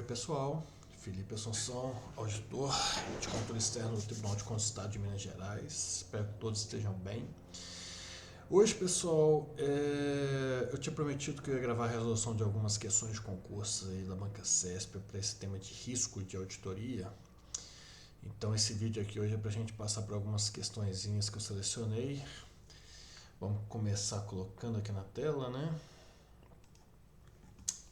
Oi pessoal, Felipe Assunção, auditor de controle externo do Tribunal de Contas do Estado de Minas Gerais. Espero que todos estejam bem. Hoje, pessoal, eu tinha prometido que eu ia gravar a resolução de algumas questões de concurso aí da Banca CESP para esse tema de risco de auditoria. Então esse vídeo aqui hoje é para a gente passar por algumas questõezinhas que eu selecionei. Vamos começar colocando aqui na tela, né?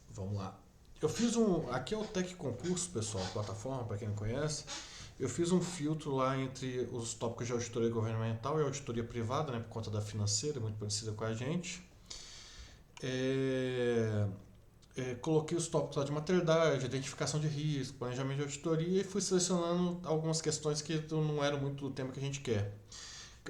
Vamos lá. Eu fiz aqui é o Tec Concurso, pessoal, plataforma, para quem não conhece. Eu fiz um filtro lá entre os tópicos de auditoria governamental e auditoria privada, né, por conta da financeira, muito parecida com a gente. Coloquei os tópicos lá de maternidade, identificação de risco, planejamento de auditoria e fui selecionando algumas questões que não eram muito do tema que a gente quer.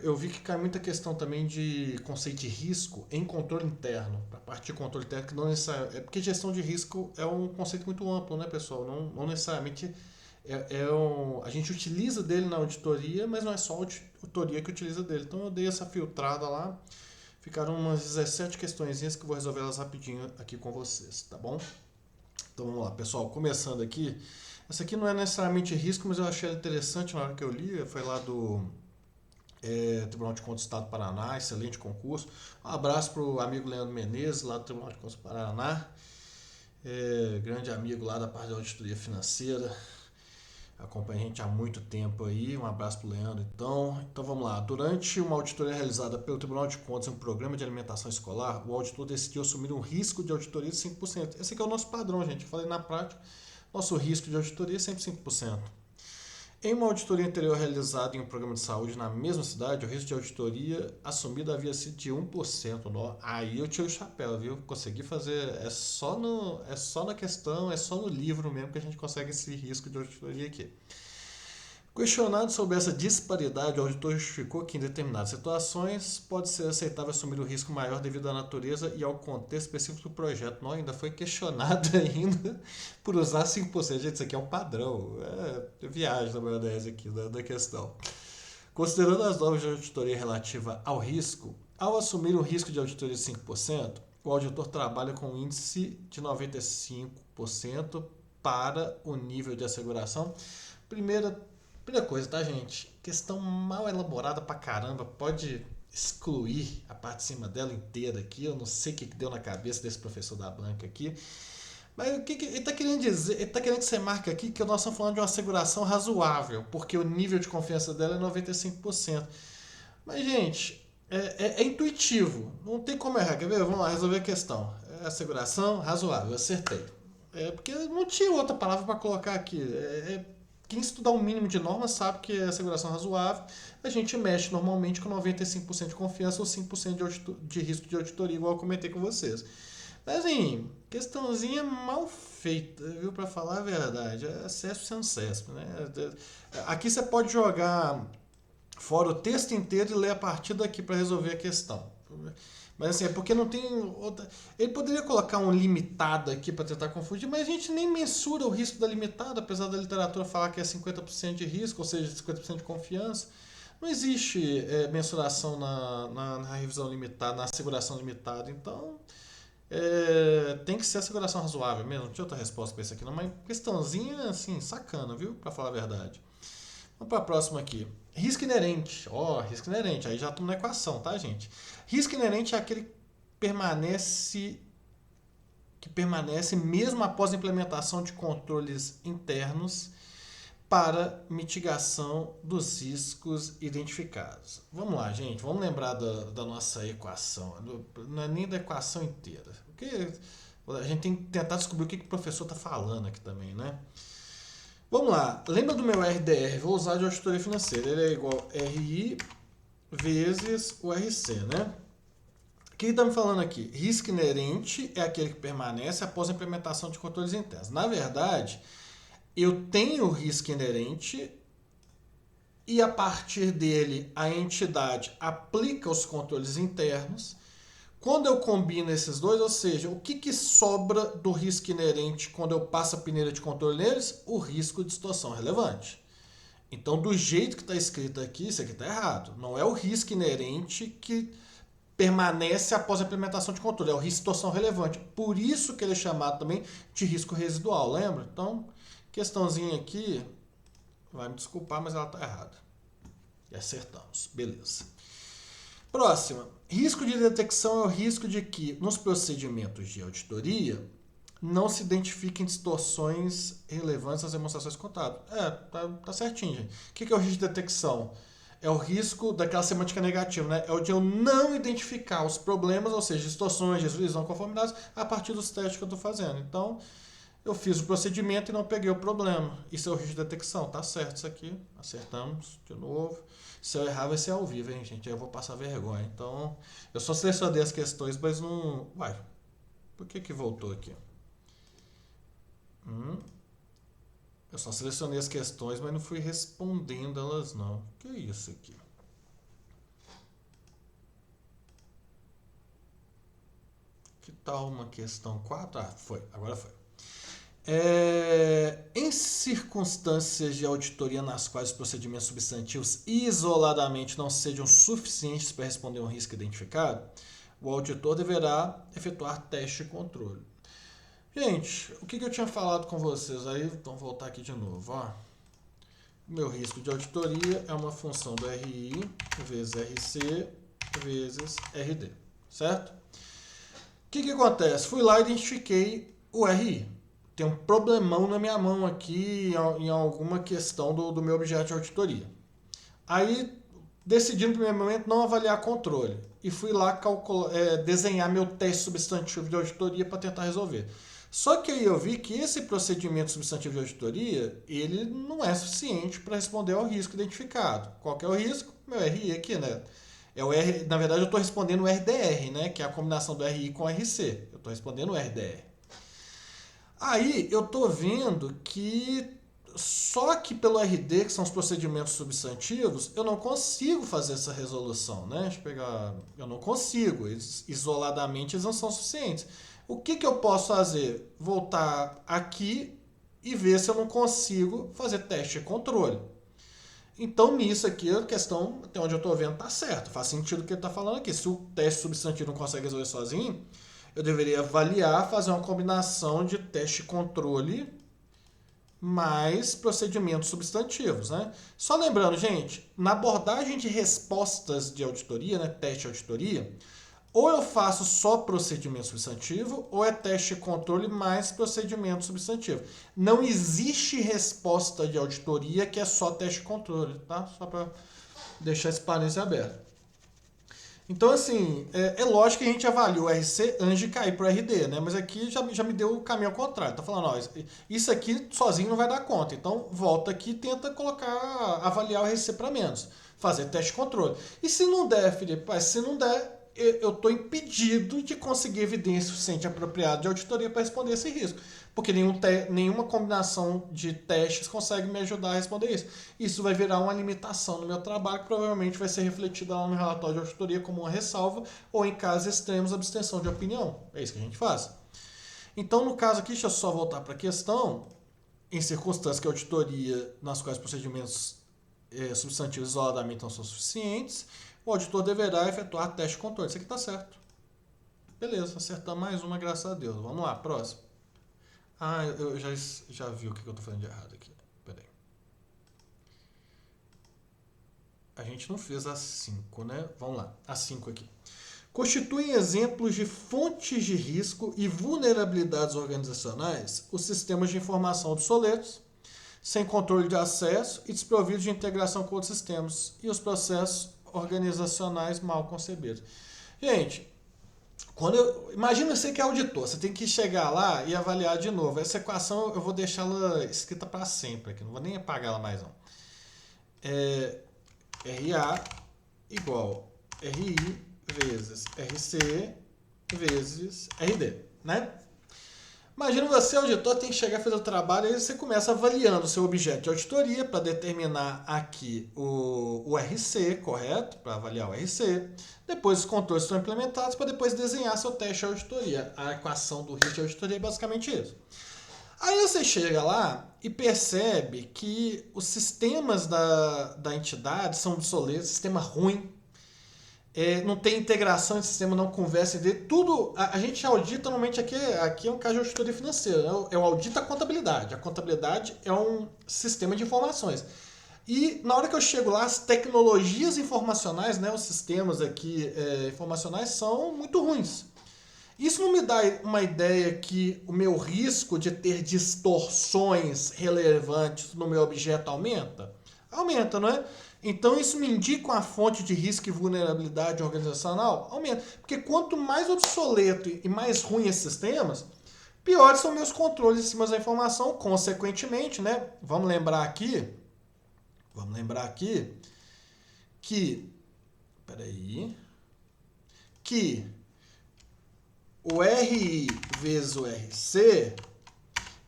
Eu vi que cai muita questão também de conceito de risco em controle interno, a parte de controle interno, que não necessariamente. É porque gestão de risco é um conceito muito amplo, né, pessoal? Não necessariamente a gente utiliza dele na auditoria, mas não é só a auditoria que utiliza dele. Então eu dei essa filtrada lá, ficaram umas 17 questõezinhas que eu vou resolver elas rapidinho aqui com vocês, tá bom? Então vamos lá, pessoal, começando aqui. Essa aqui não é necessariamente risco, mas eu achei ela interessante na hora que eu li, foi lá do Tribunal de Contas do Estado do Paraná, excelente concurso. Um abraço para o amigo Leandro Menezes, lá do Tribunal de Contas do Paraná, grande amigo lá da parte da auditoria financeira, acompanha a gente há muito tempo aí. Um abraço para o Leandro. Então vamos lá. Durante uma auditoria realizada pelo Tribunal de Contas em um programa de alimentação escolar, o auditor decidiu assumir um risco de auditoria de 5%. Esse aqui é o nosso padrão, gente. Eu falei na prática, nosso risco de auditoria é sempre 5%. Em uma auditoria anterior realizada em um programa de saúde na mesma cidade, o risco de auditoria assumido havia sido de 1%. Aí eu tiro o chapéu, viu? Consegui fazer, é só na questão, é só no livro mesmo que a gente consegue esse risco de auditoria aqui. Questionado sobre essa disparidade, o auditor justificou que em determinadas situações pode ser aceitável assumir o risco maior devido à natureza e ao contexto específico do projeto. Não, ainda foi questionado ainda por usar 5%. Gente, isso aqui é um padrão. Viagem da maionese aqui da questão. Considerando as normas de auditoria relativa ao risco, ao assumir um risco de auditoria de 5%, o auditor trabalha com um índice de 95% para o nível de asseguração. Primeira coisa, tá, gente? Questão mal elaborada pra caramba. Pode excluir a parte de cima dela inteira aqui. Eu não sei o que deu na cabeça desse professor da banca aqui. Mas o que ele tá querendo dizer? Ele tá querendo que você marque aqui que nós estamos falando de uma asseguração razoável, porque o nível de confiança dela é 95%. Mas, gente, é intuitivo. Não tem como errar. Quer ver? Vamos lá resolver a questão. Asseguração razoável. Eu acertei. Porque não tinha outra palavra para colocar aqui. Quem estudar um mínimo de normas sabe que a asseguração razoável, a gente mexe normalmente com 95% de confiança ou 5% de risco de auditoria, igual eu comentei com vocês. Mas assim, questãozinha mal feita, viu? Para falar a verdade. É CESP sendo CESP, né? Aqui você pode jogar fora o texto inteiro e ler a partir daqui para resolver a questão. Mas assim, é porque não tem outra. Ele poderia colocar um limitado aqui para tentar confundir, mas a gente nem mensura o risco da limitada, apesar da literatura falar que é 50% de risco, ou seja, 50% de confiança. Não existe mensuração na revisão limitada, na asseguração limitada. Então, tem que ser asseguração razoável mesmo. Não tinha outra resposta para isso aqui, não. Mas questãozinha, assim, sacana, viu? Para falar a verdade. Vamos para a próxima aqui. Risco inerente. Risco inerente. Aí já estamos na equação, tá, gente? Risco inerente é aquele que permanece mesmo após a implementação de controles internos para mitigação dos riscos identificados. Vamos lá, gente. Vamos lembrar da nossa equação. Não é nem da equação inteira. Porque a gente tem que tentar descobrir o que o professor está falando aqui também, né? Vamos lá, lembra do meu RDR? Vou usar de auditoria financeira. Ele é igual RI vezes o RC, né? O que ele está me falando aqui? Risco inerente é aquele que permanece após a implementação de controles internos. Na verdade, eu tenho risco inerente e a partir dele a entidade aplica os controles internos. Quando eu combino esses dois, ou seja, o que sobra do risco inerente quando eu passo a peneira de controle neles? O risco de distorção relevante. Então, do jeito que está escrito aqui, isso aqui está errado. Não é o risco inerente que permanece após a implementação de controle. É o risco de distorção relevante. Por isso que ele é chamado também de risco residual, lembra? Então, questãozinha aqui, vai me desculpar, mas ela está errada. E acertamos. Beleza. Próxima. Risco de detecção é o risco de que, nos procedimentos de auditoria, não se identifiquem distorções relevantes às demonstrações contábeis. Tá certinho, gente. O que é o risco de detecção? É o risco daquela semântica negativa, né? É o de eu não identificar os problemas, ou seja, distorções, desvios, não conformidades, a partir dos testes que eu estou fazendo. Então, eu fiz o procedimento e não peguei o problema. Isso é o risco de detecção. Tá certo isso aqui. Acertamos de novo. Se eu errar, vai ser ao vivo, hein, gente? Aí eu vou passar vergonha. Então, eu só selecionei as questões, mas não... Uai, por que voltou aqui? Eu só selecionei as questões, mas não fui respondendo elas, não. Que é isso aqui? Que tal uma questão 4? Foi. Agora foi. Em circunstâncias de auditoria nas quais os procedimentos substantivos isoladamente não sejam suficientes para responder a um risco identificado, o auditor deverá efetuar teste de controle. Gente, o que eu tinha falado com vocês aí? Vamos voltar aqui de novo. Ó. Meu risco de auditoria é uma função do RI vezes RC vezes RD, certo? O que acontece? Fui lá e identifiquei o RI. Tem um problemão na minha mão aqui em alguma questão do meu objeto de auditoria. Aí, decidi no primeiro momento não avaliar controle. E fui lá desenhar meu teste substantivo de auditoria para tentar resolver. Só que aí eu vi que esse procedimento substantivo de auditoria, ele não é suficiente para responder ao risco identificado. Qual que é o risco? Meu RI aqui, né? É o R, na verdade, eu estou respondendo o RDR, né? Que é a combinação do RI com o RC. Eu estou respondendo o RDR. Aí eu estou vendo que só que pelo RD, que são os procedimentos substantivos, eu não consigo fazer essa resolução, né? Deixa eu pegar. Eu não consigo. Isoladamente eles não são suficientes. O que eu posso fazer? Voltar aqui e ver se eu não consigo fazer teste de controle. Então, nisso aqui, a questão, até onde eu estou vendo, está certo. Faz sentido o que ele está falando aqui. Se o teste substantivo não consegue resolver sozinho, eu deveria avaliar, fazer uma combinação de teste de controle mais procedimentos substantivos, né? Só lembrando, gente, na abordagem de respostas de auditoria, né, teste de auditoria, ou eu faço só procedimento substantivo, ou é teste de controle mais procedimento substantivo. Não existe resposta de auditoria que é só teste de controle, tá? Só para deixar esse parênteses aberto. Então, assim, é lógico que a gente avalia o RC antes de cair para o RD, né? Mas aqui já me deu o caminho ao contrário. Tá falando, ó, isso aqui sozinho não vai dar conta. Então, volta aqui e tenta avaliar o RC para menos. Fazer teste de controle. E se não der, Felipe, se não der, eu estou impedido de conseguir evidência suficiente apropriada de auditoria para responder esse risco. Porque nenhuma combinação de testes consegue me ajudar a responder isso. Isso vai virar uma limitação no meu trabalho, que provavelmente vai ser refletida lá no relatório de auditoria como uma ressalva, ou em casos extremos, abstenção de opinião. É isso que a gente faz. Então, no caso aqui, deixa eu só voltar para a questão. Em circunstâncias que a auditoria, nas quais procedimentos substantivos isoladamente não são suficientes, o auditor deverá efetuar teste de controle. Isso aqui está certo. Beleza, acertamos mais uma, graças a Deus. Vamos lá, próximo. Eu já vi o que eu estou fazendo de errado aqui. Peraí. A gente não fez as 5, né? Vamos lá, as 5 aqui. Constituem exemplos de fontes de risco e vulnerabilidades organizacionais os sistemas de informação obsoletos, sem controle de acesso e desprovidos de integração com outros sistemas, e os processos organizacionais mal concebidos. Gente, imagina você que é auditor, você tem que chegar lá e avaliar de novo. Essa equação eu vou deixá-la escrita para sempre aqui, não vou nem apagar ela mais não. RA igual RI vezes RC vezes RD, né? Imagina você, auditor, tem que chegar a fazer o trabalho e você começa avaliando o seu objeto de auditoria para determinar aqui o RC, correto? Para avaliar o RC. Depois os controles estão implementados para depois desenhar seu teste de auditoria. A equação do risco de auditoria é basicamente isso. Aí você chega lá e percebe que os sistemas da entidade são obsoletos, sistema ruim. não tem integração de sistema, não conversa entre tudo. A gente audita normalmente aqui é um caso de auditoria financeira, é o audito da contabilidade. A contabilidade é um sistema de informações. E na hora que eu chego lá, as tecnologias informacionais, né, os sistemas aqui informacionais são muito ruins. Isso não me dá uma ideia que o meu risco de ter distorções relevantes no meu objeto aumenta? Aumenta, não é? Então isso me indica uma fonte de risco e vulnerabilidade organizacional? Aumenta. Porque quanto mais obsoleto e mais ruim esses sistemas, piores são meus controles em cima da informação, consequentemente, né? Vamos lembrar aqui que, que o RI vezes o RC,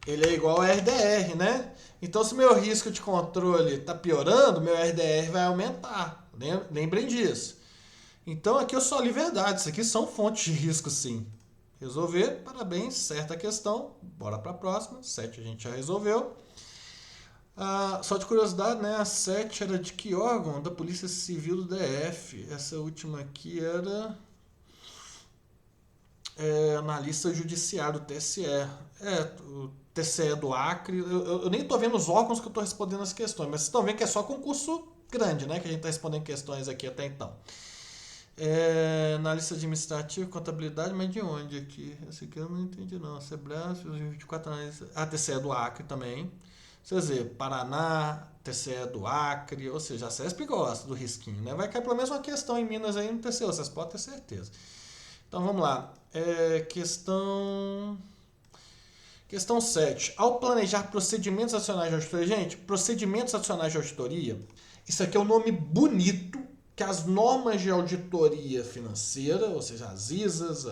ele é igual ao RDR, né? Então, se meu risco de controle está piorando, meu RDR vai aumentar. Lembrem disso. Então, aqui eu só li verdade. Isso aqui são fontes de risco, sim. Resolver, parabéns, certa questão. Bora para a próxima. 7 a gente já resolveu. Só de curiosidade, né? A 7 era de que órgão? Da Polícia Civil do DF. Essa última aqui era... analista judiciário, TSE. O TCE do Acre. Eu nem estou vendo os órgãos que eu estou respondendo as questões, mas vocês estão vendo que é só concurso grande, né? Que a gente está respondendo questões aqui até então. Analista administrativa, contabilidade, mas de onde aqui? Essa aqui eu não entendi não. Sebrae, 24 analistas. TCE do Acre também. Vocês vê, Paraná, TCE do Acre, ou seja, a CESP gosta do risquinho, né? Vai cair pelo menos uma questão em Minas aí no TCE, vocês podem ter certeza. Então vamos lá. Questão 7. Ao planejar procedimentos adicionais de auditoria, gente, procedimentos adicionais de auditoria, isso aqui é um nome bonito que as normas de auditoria financeira, ou seja, as ISAs,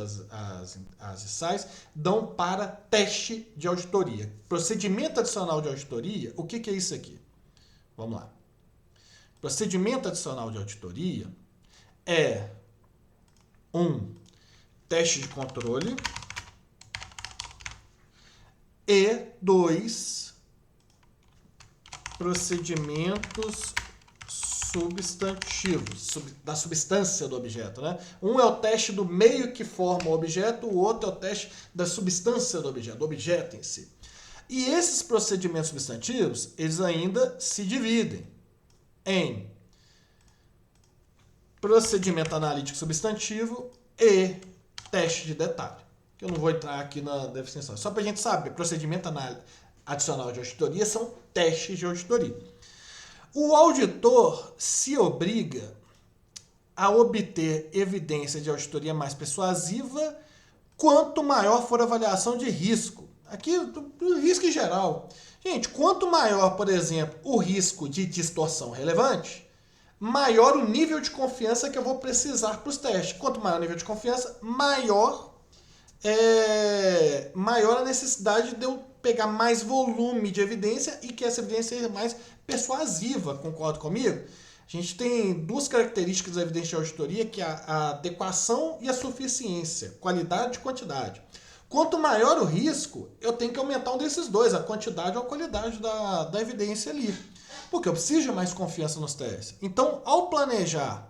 as ISAIs, dão para teste de auditoria. Procedimento adicional de auditoria, o que é isso aqui? Vamos lá. Procedimento adicional de auditoria é um teste de controle e 2 procedimentos substantivos, da substância do objeto, né? Um é o teste do meio que forma o objeto, o outro é o teste da substância do objeto em si. E esses procedimentos substantivos, eles ainda se dividem em procedimento analítico substantivo e teste de detalhe. Que eu não vou entrar aqui na definição. Só para a gente saber, procedimento adicional de auditoria são testes de auditoria. O auditor se obriga a obter evidência de auditoria mais persuasiva quanto maior for a avaliação de risco. Aqui, do risco em geral. Gente, quanto maior, por exemplo, o risco de distorção relevante, maior o nível de confiança que eu vou precisar para os testes. Quanto maior o nível de confiança, maior a necessidade de eu pegar mais volume de evidência e que essa evidência seja mais persuasiva, concorda comigo? A gente tem duas características da evidência de auditoria, que é a adequação e a suficiência, qualidade e quantidade. Quanto maior o risco, eu tenho que aumentar um desses dois, a quantidade ou a qualidade da evidência ali. Porque eu preciso de mais confiança nos testes. Então, ao planejar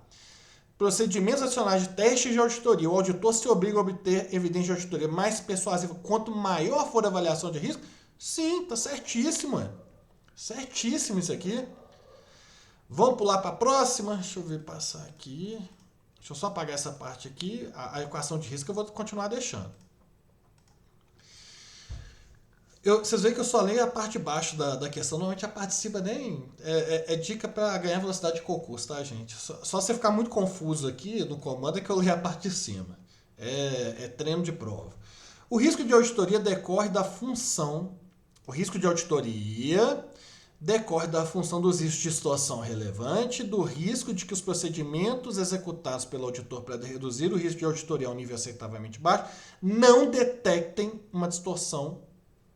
procedimentos adicionais de testes de auditoria, o auditor se obriga a obter evidência de auditoria mais persuasiva quanto maior for a avaliação de risco? Sim, tá certíssimo. Certíssimo isso aqui. Vamos pular para a próxima. Deixa eu ver, passar aqui. Deixa eu só apagar essa parte aqui. A equação de risco eu vou continuar deixando. Vocês veem que eu só leio a parte de baixo da questão. Normalmente a parte de cima nem... É dica para ganhar velocidade de concurso, tá, gente? Só você ficar muito confuso aqui no comando é que eu leio a parte de cima. É treino de prova. O risco de auditoria decorre da função... O risco de auditoria decorre da função dos riscos de distorção relevante, do risco de que os procedimentos executados pelo auditor para reduzir o risco de auditoria a um nível aceitavelmente baixo não detectem uma distorção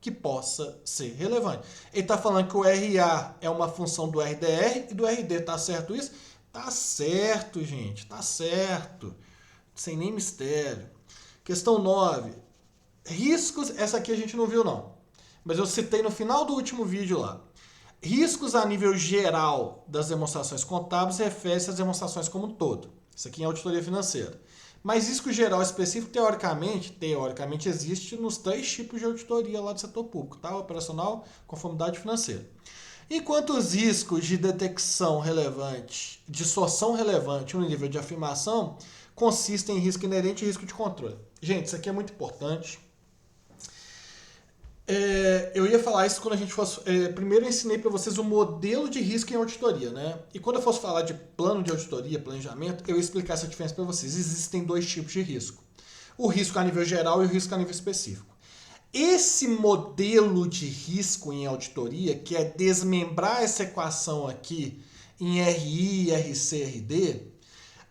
que possa ser relevante. Ele está falando que o RA é uma função do RDR e do RD. Tá certo isso? Tá certo, gente. Tá certo. Sem nem mistério. Questão 9. Riscos. Essa aqui a gente não viu, não. Mas eu citei no final do último vídeo lá. Riscos a nível geral das demonstrações contábeis refere-se às demonstrações como um todo. Isso aqui é auditoria financeira. Mas risco geral específico, teoricamente existe nos 3 tipos de auditoria lá do setor público, tá? Operacional, conformidade financeira. Enquanto os riscos de detecção relevante, distorção relevante no nível de afirmação, consistem em risco inerente e risco de controle. Gente, isso aqui é muito importante. Eu ia falar isso quando a gente fosse... primeiro eu ensinei para vocês o modelo de risco em auditoria, né? E quando eu fosse falar de plano de auditoria, planejamento, eu ia explicar essa diferença para vocês. Existem 2 tipos de risco. O risco a nível geral e o risco a nível específico. Esse modelo de risco em auditoria, que é desmembrar essa equação aqui em RI, RC, RD,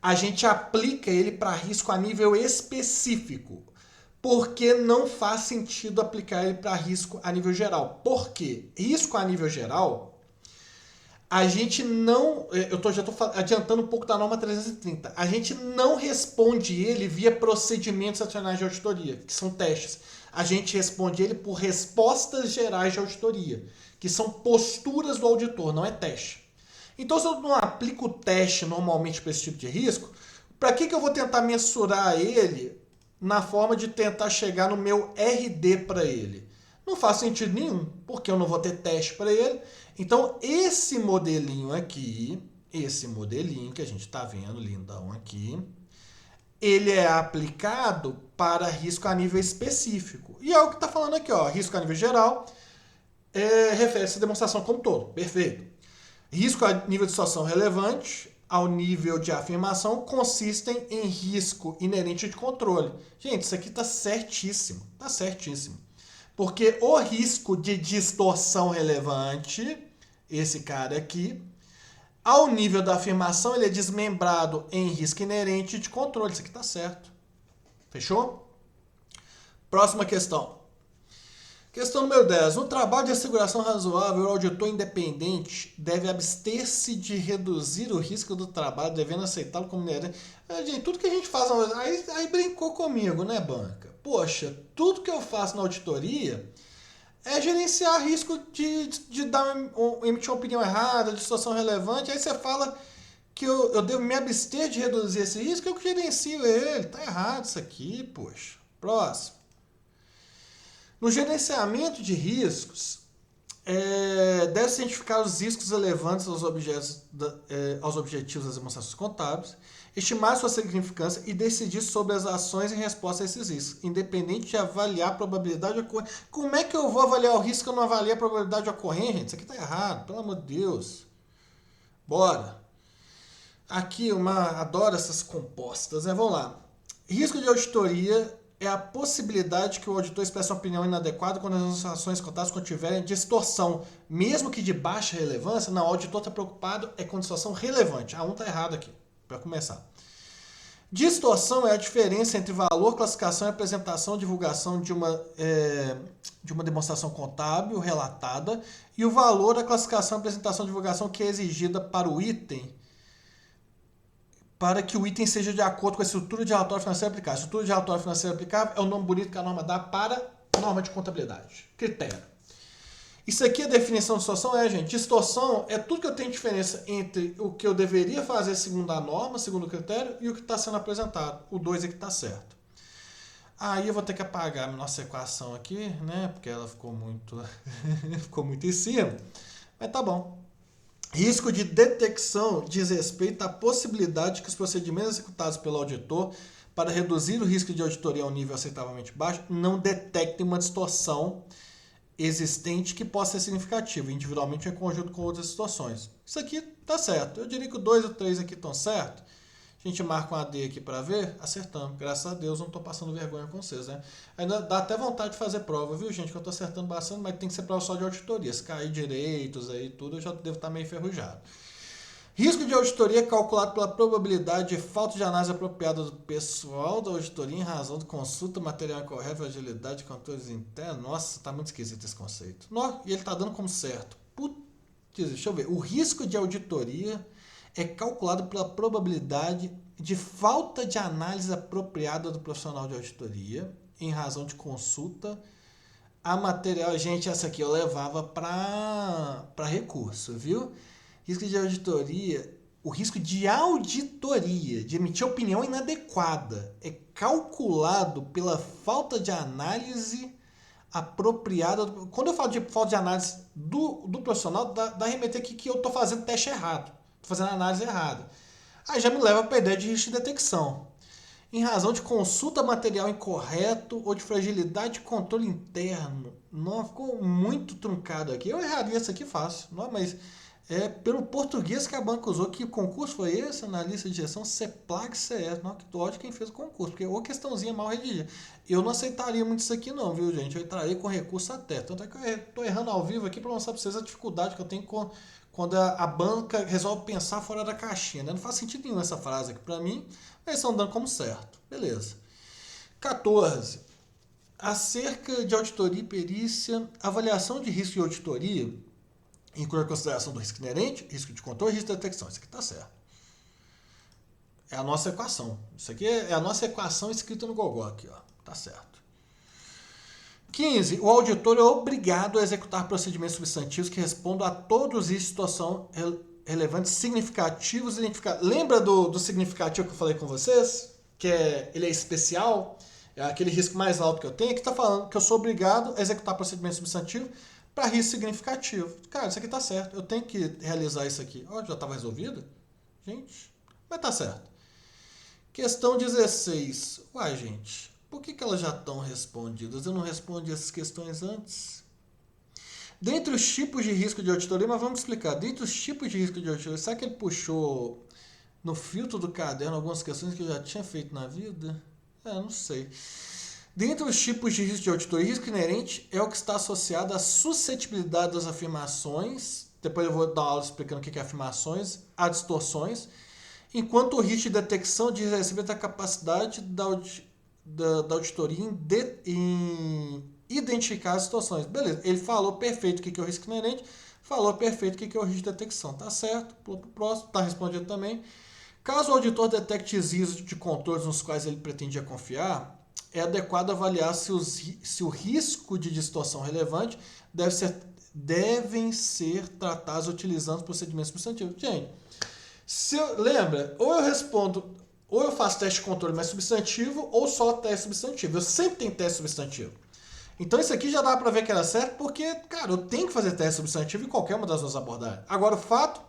a gente aplica ele para risco a nível específico. Porque não faz sentido aplicar ele para risco a nível geral. Por quê? Risco a nível geral, a gente não... já estou adiantando um pouco da norma 330. A gente não responde ele via procedimentos adicionais de auditoria, que são testes. A gente responde ele por respostas gerais de auditoria, que são posturas do auditor, não é teste. Então, se eu não aplico o teste normalmente para esse tipo de risco, para que eu vou tentar mensurar ele na forma de tentar chegar no meu RD para ele? Não faz sentido nenhum, porque eu não vou ter teste para ele. Então, esse modelinho aqui, esse modelinho que a gente está vendo, lindão aqui, ele é aplicado para risco a nível específico. E é o que está falando aqui, ó, risco a nível geral, refere-se à demonstração como todo. Perfeito. Risco a nível de situação relevante, ao nível de afirmação, consistem em risco inerente de controle. Gente, isso aqui está certíssimo. Está certíssimo. Porque o risco de distorção relevante, esse cara aqui, ao nível da afirmação, ele é desmembrado em risco inerente de controle. Isso aqui está certo. Fechou? Próxima questão. Questão número 10. No trabalho de asseguração razoável, o auditor independente deve abster-se de reduzir o risco do trabalho, devendo aceitá-lo como inerente. Gente, tudo que a gente faz... Aí brincou comigo, né, banca? Poxa, tudo que eu faço na auditoria é gerenciar risco de emitir uma opinião errada, de situação relevante. Aí você fala que eu devo me abster de reduzir esse risco, eu que gerencio ele. Tá errado isso aqui, poxa. Próximo. No gerenciamento de riscos, deve-se identificar os riscos relevantes aos objetivos das demonstrações contábeis, estimar sua significância e decidir sobre as ações em resposta a esses riscos, independente de avaliar a probabilidade de ocorrência. Como é que eu vou avaliar o risco se eu não avaliar a probabilidade de ocorrência, gente? Isso aqui está errado, pelo amor de Deus. Bora. Aqui, adoro essas compostas, né? Vamos lá. Risco de auditoria é a possibilidade que o auditor expresse uma opinião inadequada quando as ações contábeis contiverem distorção, mesmo que de baixa relevância. Não, o auditor está preocupado com distorção relevante. A 1 está errado aqui, para começar. Distorção é a diferença entre valor, classificação e apresentação, divulgação de uma demonstração contábil relatada e o valor da classificação, apresentação, divulgação que é exigida para o item, para que o item seja de acordo com a estrutura de relatório financeiro aplicável. A estrutura de relatório financeiro aplicável é o nome bonito que a norma dá para norma de contabilidade. Critério. Isso aqui, a definição de distorção gente, distorção é tudo que eu tenho diferença entre o que eu deveria fazer segundo a norma, segundo o critério, e o que está sendo apresentado. O 2 é que está certo. Aí eu vou ter que apagar a nossa equação aqui, né? Porque ela ficou muito, ficou muito em cima. Mas tá bom. Risco de detecção diz respeito à possibilidade que os procedimentos executados pelo auditor para reduzir o risco de auditoria a um nível aceitavelmente baixo não detectem uma distorção existente que possa ser significativa, individualmente ou em conjunto com outras situações. Isso aqui está certo. Eu diria que o 2 e o 3 aqui estão certos. A gente marca um AD aqui para ver, acertamos. Graças a Deus não estou passando vergonha com vocês, né? Ainda dá até vontade de fazer prova, viu, gente? Que eu estou acertando bastante, mas tem que ser prova só de auditoria. Se cair direitos aí tudo, eu já devo estar meio enferrujado. Risco de auditoria é calculado pela probabilidade de falta de análise apropriada do pessoal da auditoria em razão de consulta material incorreta, fragilidade de controles internos. Nossa, tá muito esquisito esse conceito. E ele tá dando como certo. Putz, deixa eu ver. O risco de auditoria é calculado pela probabilidade de falta de análise apropriada do profissional de auditoria em razão de consulta a material. Gente, essa aqui eu levava para recurso, viu? Risco de auditoria O risco de auditoria, de emitir opinião inadequada, é calculado pela falta de análise apropriada. Quando eu falo de falta de análise do profissional, dá a remeter aqui que eu estou fazendo teste errado, estou fazendo análise errada. Aí já me leva para a ideia de risco de detecção. Em razão de consulta material incorreto ou de fragilidade de controle interno. Não, ficou muito truncado aqui. Eu erraria isso aqui fácil, não, mas é pelo português que a banca usou. Que concurso foi esse? Analista de gestão CEPLAG CS. Não, que ódio quem fez o concurso, porque ou questãozinha mal redigida. Eu não aceitaria muito isso aqui não, viu, gente? Eu entraria com recurso até. Tanto é que eu tô errando ao vivo aqui para mostrar para vocês a dificuldade que eu tenho quando a banca resolve pensar fora da caixinha. Né? Não faz sentido nenhum essa frase aqui para mim, mas estão dando como certo. Beleza. 14. Acerca de auditoria e perícia, avaliação de risco de auditoria inclui a consideração do risco inerente, risco de controle e risco de detecção. Isso aqui está certo. É a nossa equação. Isso aqui é a nossa equação escrita no Gogó aqui, ó. Tá certo. 15. O auditor é obrigado a executar procedimentos substantivos que respondam a todos os situação relevantes significativos identificados. Lembra do significativo que eu falei com vocês? Ele é especial, é aquele risco mais alto que eu tenho, que está falando que eu sou obrigado a executar procedimento substantivo para risco significativo. Cara, isso aqui está certo. Eu tenho que realizar isso aqui. Ó, já estava resolvido? Gente, mas tá certo. Questão 16. Uai, gente, por que elas já estão respondidas? Eu não respondi essas questões antes? Dentre os tipos de risco de auditoria, mas vamos explicar. Dentre os tipos de risco de auditoria, será que ele puxou no filtro do caderno algumas questões que eu já tinha feito na vida? Não sei. Dentre os tipos de risco de auditoria, risco inerente é o que está associado à suscetibilidade das afirmações. Depois eu vou dar uma aula explicando o que é afirmações, a distorções. Enquanto o risco de detecção diz respeito à capacidade da auditoria em identificar as situações. Beleza, ele falou perfeito o que é o risco inerente, falou perfeito o que é o risco de detecção. Tá certo, próximo, tá respondido também. Caso o auditor detecte desvios de controles nos quais ele pretendia confiar, é adequado avaliar se o risco de distorção relevante devem ser tratados utilizando procedimentos substantivos. Gente, lembra, ou eu faço teste de controle mais substantivo, ou só teste substantivo. Eu sempre tenho teste substantivo. Então isso aqui já dá pra ver que era certo, porque, cara, eu tenho que fazer teste substantivo em qualquer uma das duas abordagens. Agora, o fato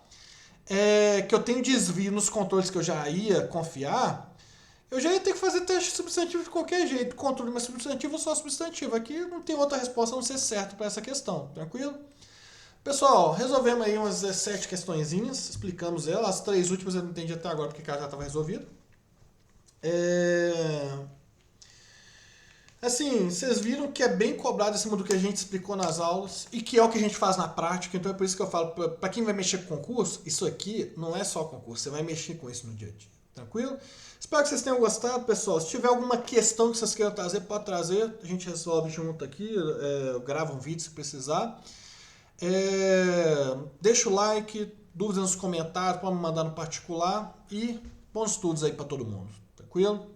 é que eu tenho desvio nos controles que eu já ia confiar, eu já ia ter que fazer teste substantivo de qualquer jeito. Controle mais substantivo ou só substantivo. Aqui não tem outra resposta a não ser certo para essa questão. Tranquilo? Pessoal, resolvemos aí umas 17 questõezinhas, explicamos elas. As 3 últimas eu não entendi até agora porque já estava resolvido. Assim, vocês viram que é bem cobrado em cima do que a gente explicou nas aulas e que é o que a gente faz na prática. Então é por isso que eu falo, para quem vai mexer com concurso, isso aqui não é só concurso, você vai mexer com isso no dia a dia. Tranquilo? Espero que vocês tenham gostado, pessoal. Se tiver alguma questão que vocês queiram trazer, pode trazer. A gente resolve junto aqui, eu gravo um vídeo se precisar. Deixa o like, dúvidas nos comentários, pode me mandar no particular e bons estudos aí para todo mundo. Tranquilo?